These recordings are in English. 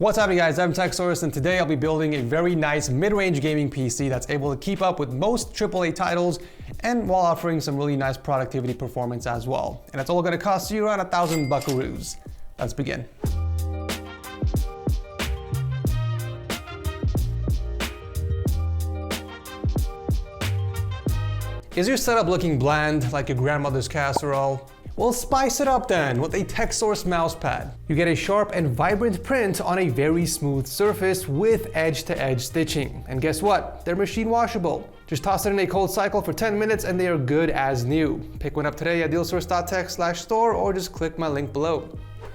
What's happening, guys? I'm TechSource, and today I'll be building a very nice mid-range gaming PC that's able to keep up with most AAA titles and while offering some really nice productivity performance as well. And it's all going to cost you around 1,000 buckaroos. Let's begin. Is your setup looking bland like your grandmother's casserole? Well, spice it up then with a TechSource mousepad. You get a sharp and vibrant print on a very smooth surface with edge-to-edge stitching. And guess what? They're machine washable. Just toss it in a cold cycle for 10 minutes and they are good as new. Pick one up today at dealsource.tech/store or just click my link below.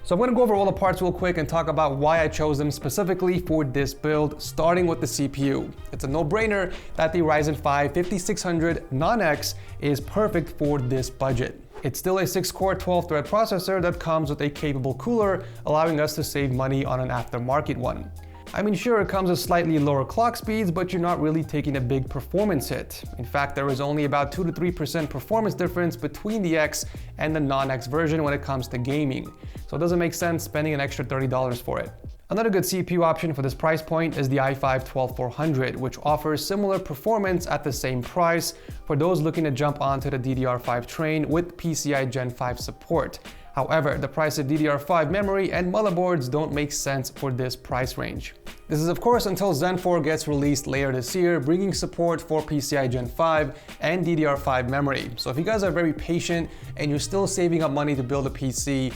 So I'm going to go over all the parts real quick and talk about why I chose them specifically for this build, starting with the CPU. It's a no-brainer that the Ryzen 5 5600 Non-X is perfect for this budget. It's still a 6-core 12-thread processor that comes with a capable cooler, allowing us to save money on an aftermarket one. I mean, sure, it comes with slightly lower clock speeds, but you're not really taking a big performance hit. In fact, there is only about 2 to 3% performance difference between the X and the non-X version when it comes to gaming. So it doesn't make sense spending an extra $30 for it. Another good CPU option for this price point is the i5-12400, which offers similar performance at the same price for those looking to jump onto the DDR5 train with PCI Gen 5 support. However, the price of DDR5 memory and motherboards don't make sense for this price range. This is of course until Zen 4 gets released later this year, bringing support for PCI Gen 5 and DDR5 memory. So if you guys are very patient and you're still saving up money to build a PC,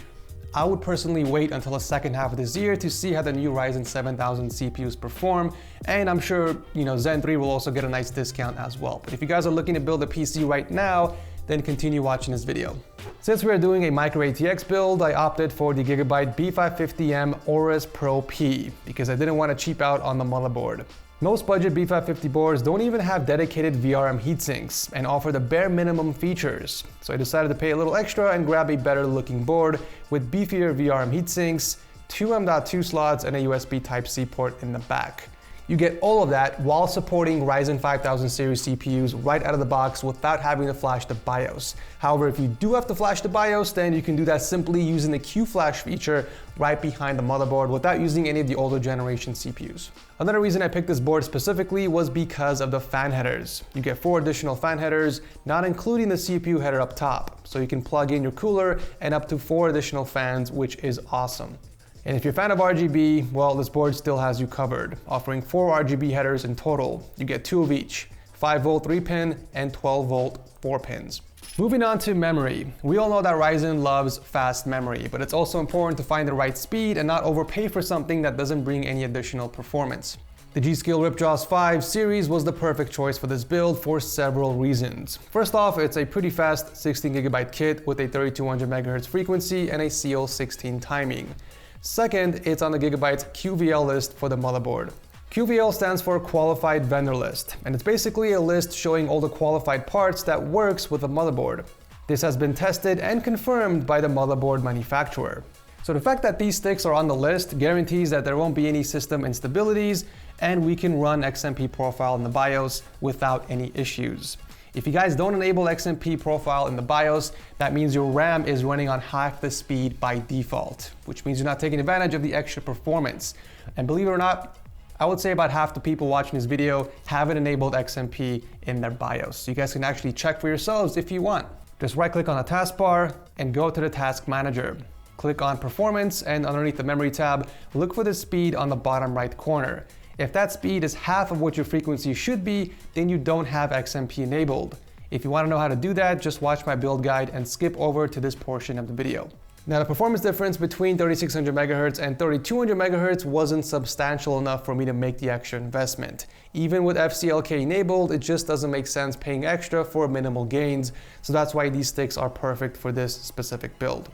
I would personally wait until the second half of this year to see how the new Ryzen 7000 CPUs perform, and I'm sure Zen 3 will also get a nice discount as well. But if you guys are looking to build a PC right now, then continue watching this video. Since we are doing a micro ATX build, I opted for the Gigabyte B550M Aorus Pro P because I didn't want to cheap out on the motherboard. Most budget B550 boards don't even have dedicated VRM heatsinks and offer the bare minimum features. So I decided to pay a little extra and grab a better looking board with beefier VRM heatsinks, 2 M.2 slots, and a USB Type-C port in the back. You get all of that while supporting Ryzen 5000 series CPUs right out of the box without having to flash the BIOS. However, if you do have to flash the BIOS, then you can do that simply using the Q-Flash feature right behind the motherboard without using any of the older generation CPUs. Another reason I picked this board specifically was because of the fan headers. You get 4 additional fan headers, not including the CPU header up top. So you can plug in your cooler and up to 4 additional fans, which is awesome. And if you're a fan of RGB, well, this board still has you covered, offering 4 RGB headers in total. You get 2 of each, 5-volt 3-pin and 12-volt 4 pins. Moving on to memory. We all know that Ryzen loves fast memory, but it's also important to find the right speed and not overpay for something that doesn't bring any additional performance. The G.Skill Ripjaws 5 series was the perfect choice for this build for several reasons. First off, it's a pretty fast 16GB kit with a 3200 MHz frequency and a CL16 timing. Second, it's on the Gigabyte's QVL list for the motherboard. QVL stands for Qualified Vendor List, and it's basically a list showing all the qualified parts that works with a motherboard. This has been tested and confirmed by the motherboard manufacturer. So the fact that these sticks are on the list guarantees that there won't be any system instabilities, and we can run XMP profile in the BIOS without any issues. If you guys don't enable XMP profile in the BIOS, that means your RAM is running on half the speed by default, which means you're not taking advantage of the extra performance. And believe it or not, I would say about half the people watching this video haven't enabled XMP in their BIOS. So you guys can actually check for yourselves if you want. Just right click on the taskbar and go to the task manager. Click on performance and underneath the memory tab, look for the speed on the bottom right corner. If that speed is half of what your frequency should be, then you don't have XMP enabled. If you want to know how to do that, just watch my build guide and skip over to this portion of the video. Now, the performance difference between 3600 MHz and 3200 MHz wasn't substantial enough for me to make the extra investment. Even with FCLK enabled, it just doesn't make sense paying extra for minimal gains, so that's why these sticks are perfect for this specific build.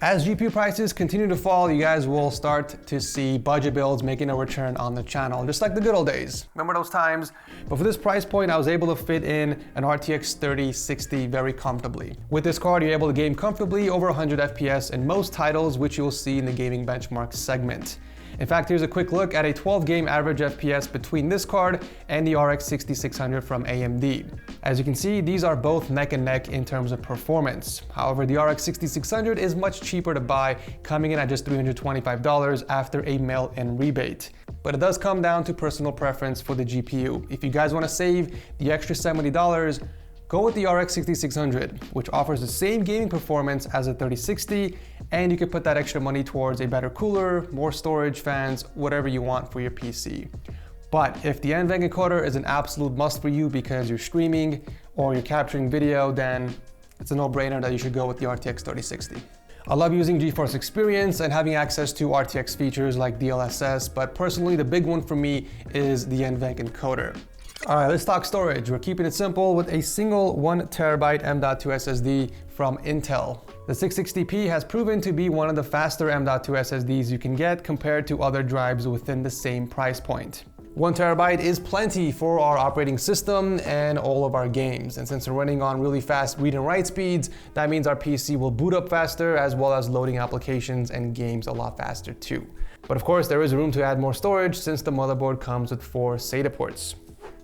As GPU prices continue to fall, you guys will start to see budget builds making a return on the channel, just like the good old days. Remember those times? But for this price point, I was able to fit in an RTX 3060 very comfortably. With this card, you're able to game comfortably over 100 FPS in most titles, which you'll see in the gaming benchmark segment. In fact, here's a quick look at a 12-game average FPS between this card and the RX 6600 from AMD. As you can see, these are both neck and neck in terms of performance. However, the RX 6600 is much cheaper to buy, coming in at just $325 after a mail-in rebate. But it does come down to personal preference for the GPU. If you guys want to save the extra $70, go with the RX 6600, which offers the same gaming performance as a 3060, and you can put that extra money towards a better cooler, more storage, fans, whatever you want for your PC. But if the NVENC encoder is an absolute must for you because you're streaming or you're capturing video, then it's a no-brainer that you should go with the RTX 3060. I love using GeForce Experience and having access to RTX features like DLSS, but personally the big one for me is the NVENC encoder. Alright, let's talk storage. We're keeping it simple with a single 1TB M.2 SSD from Intel. The 660p has proven to be one of the faster M.2 SSDs you can get compared to other drives within the same price point. 1TB is plenty for our operating system and all of our games. And since we're running on really fast read and write speeds, that means our PC will boot up faster as well as loading applications and games a lot faster too. But of course, there is room to add more storage since the motherboard comes with 4 SATA ports.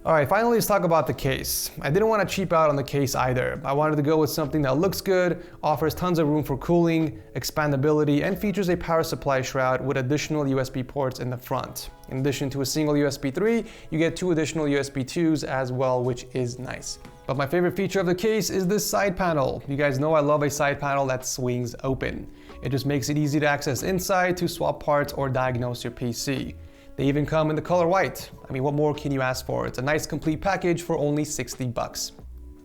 Alright, finally let's talk about the case. I didn't want to cheap out on the case either. I wanted to go with something that looks good, offers tons of room for cooling, expandability, and features a power supply shroud with additional USB ports in the front. In addition to a single USB 3, you get 2 additional USB 2s as well, which is nice. But my favorite feature of the case is this side panel. You guys know I love a side panel that swings open. It just makes it easy to access inside to swap parts or diagnose your PC. They even come in the color white. I mean, what more can you ask for? It's a nice complete package for only 60 bucks.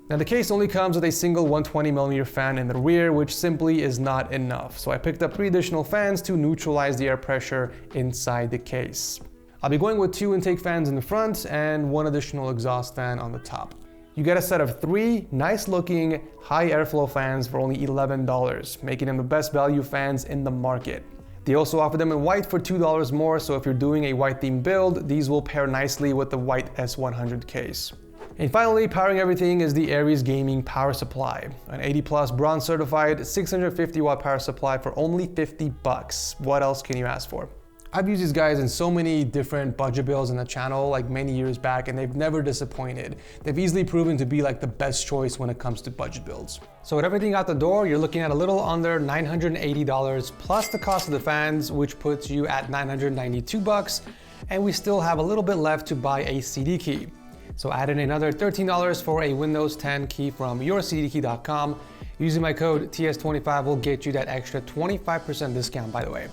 Now the case only comes with a single 120mm fan in the rear, which simply is not enough. So I picked up 3 additional fans to neutralize the air pressure inside the case. I'll be going with 2 intake fans in the front and 1 additional exhaust fan on the top. You get a set of 3 nice looking high airflow fans for only $11, making them the best value fans in the market. They also offer them in white for $2 more, so if you're doing a white theme build, these will pair nicely with the white S100 case. And finally, powering everything is the Aries Gaming power supply, an 80+ bronze certified 650 watt power supply for only 50 bucks. What else can you ask for? I've used these guys in so many different budget builds on the channel like many years back, and they've never disappointed. They've easily proven to be like the best choice when it comes to budget builds. So with everything out the door, you're looking at a little under $980 plus the cost of the fans, which puts you at 992 bucks, and we still have a little bit left to buy a CD key. So add in another $13 for a Windows 10 key from yourcdkey.com. Using my code TS25 will get you that extra 25% discount, by the way.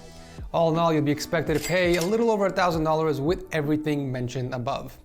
All in all, you'll be expected to pay a little over $1,000 with everything mentioned above.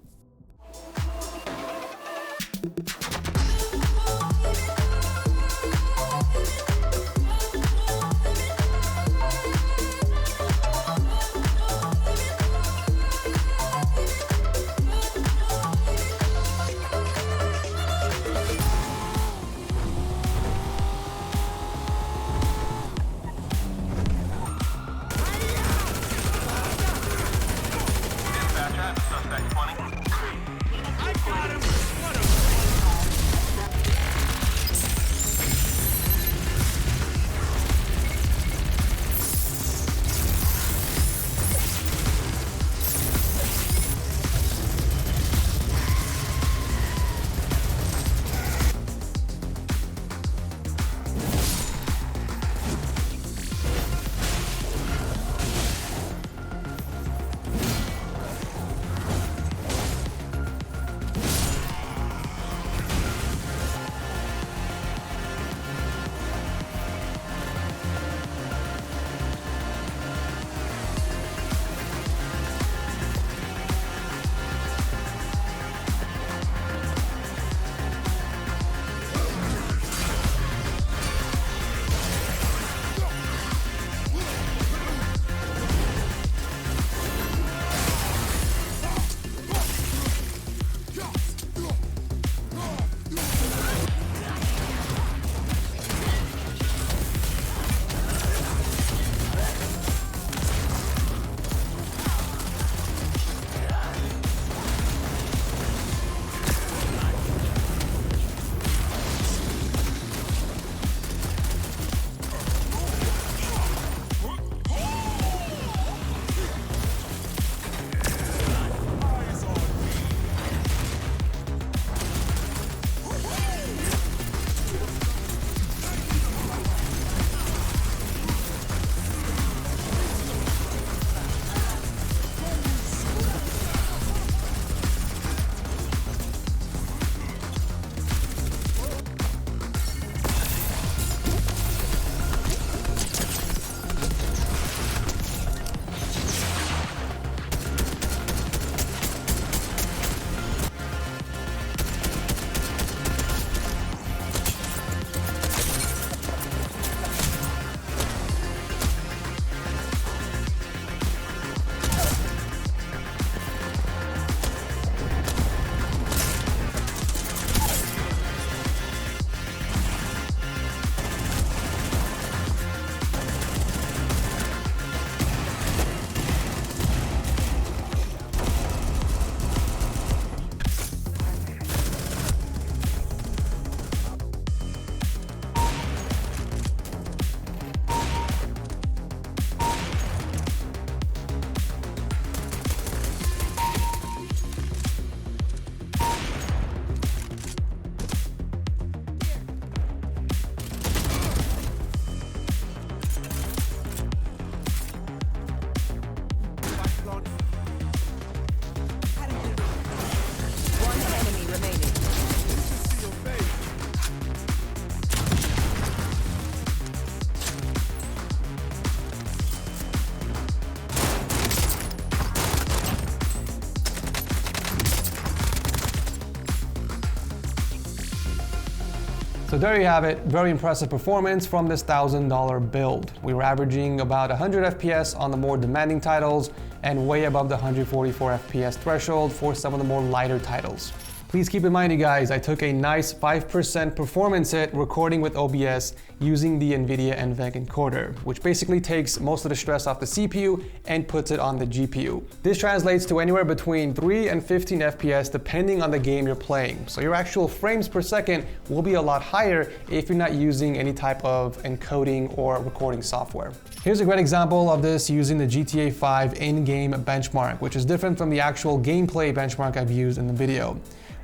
So there you have it, very impressive performance from this $1,000 build. We were averaging about 100 FPS on the more demanding titles and way above the 144 FPS threshold for some of the more lighter titles. Please keep in mind, you guys, I took a nice 5% performance hit recording with OBS using the NVIDIA NVENC encoder, which basically takes most of the stress off the CPU and puts it on the GPU. This translates to anywhere between 3 and 15 FPS depending on the game you're playing. So your actual frames per second will be a lot higher if you're not using any type of encoding or recording software. Here's a great example of this using the GTA 5 in-game benchmark, which is different from the actual gameplay benchmark I've used in the video.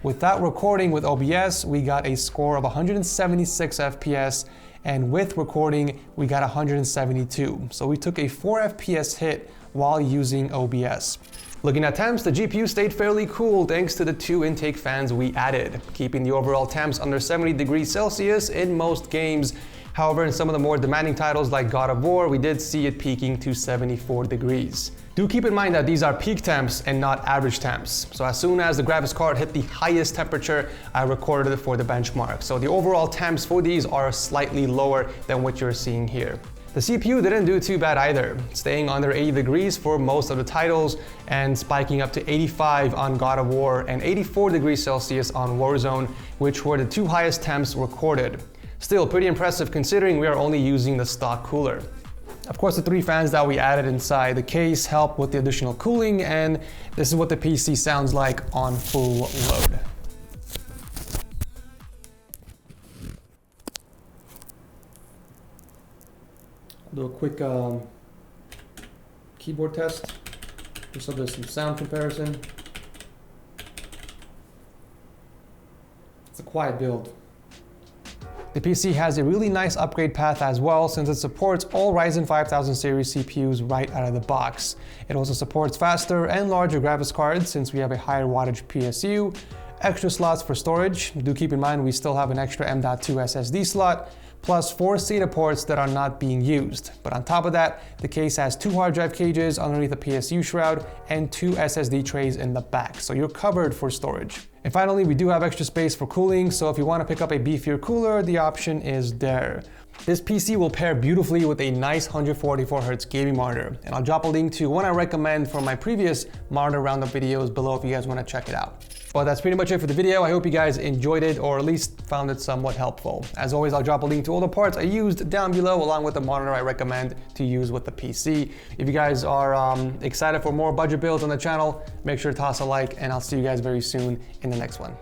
Without recording with OBS, we got a score of 176 FPS, and with recording, we got 172. So we took a 4 FPS hit while using OBS. Looking at temps, the GPU stayed fairly cool thanks to the 2 intake fans we added, keeping the overall temps under 70 degrees Celsius in most games. However, in some of the more demanding titles like God of War, we did see it peaking to 74 degrees. Do keep in mind that these are peak temps and not average temps. So as soon as the graphics card hit the highest temperature, I recorded it for the benchmark. So the overall temps for these are slightly lower than what you're seeing here. The CPU didn't do too bad either, staying under 80 degrees for most of the titles and spiking up to 85 on God of War and 84 degrees Celsius on Warzone, which were the 2 highest temps recorded. Still pretty impressive considering we are only using the stock cooler. Of course, the 3 fans that we added inside the case help with the additional cooling, and this is what the PC sounds like on full load. I'll do a quick keyboard test, just so there's some sound comparison. It's a quiet build. The PC has a really nice upgrade path as well, since it supports all Ryzen 5000 series CPUs right out of the box. It also supports faster and larger graphics cards since we have a higher wattage PSU, extra slots for storage. Do keep in mind we still have an extra M.2 SSD slot, plus 4 SATA ports that are not being used. But on top of that, the case has 2 hard drive cages underneath the PSU shroud and 2 SSD trays in the back, so you're covered for storage. And finally, we do have extra space for cooling, so if you want to pick up a beefier cooler, the option is there. This PC will pair beautifully with a nice 144Hz gaming monitor, and I'll drop a link to one I recommend from my previous monitor roundup videos below if you guys want to check it out. But that's pretty much it for the video. I hope you guys enjoyed it, or at least found it somewhat helpful. As always, I'll drop a link to all the parts I used down below, along with the monitor I recommend to use with the PC. If you guys are excited for more budget builds on the channel, make sure to toss a like, and I'll see you guys very soon in the next one.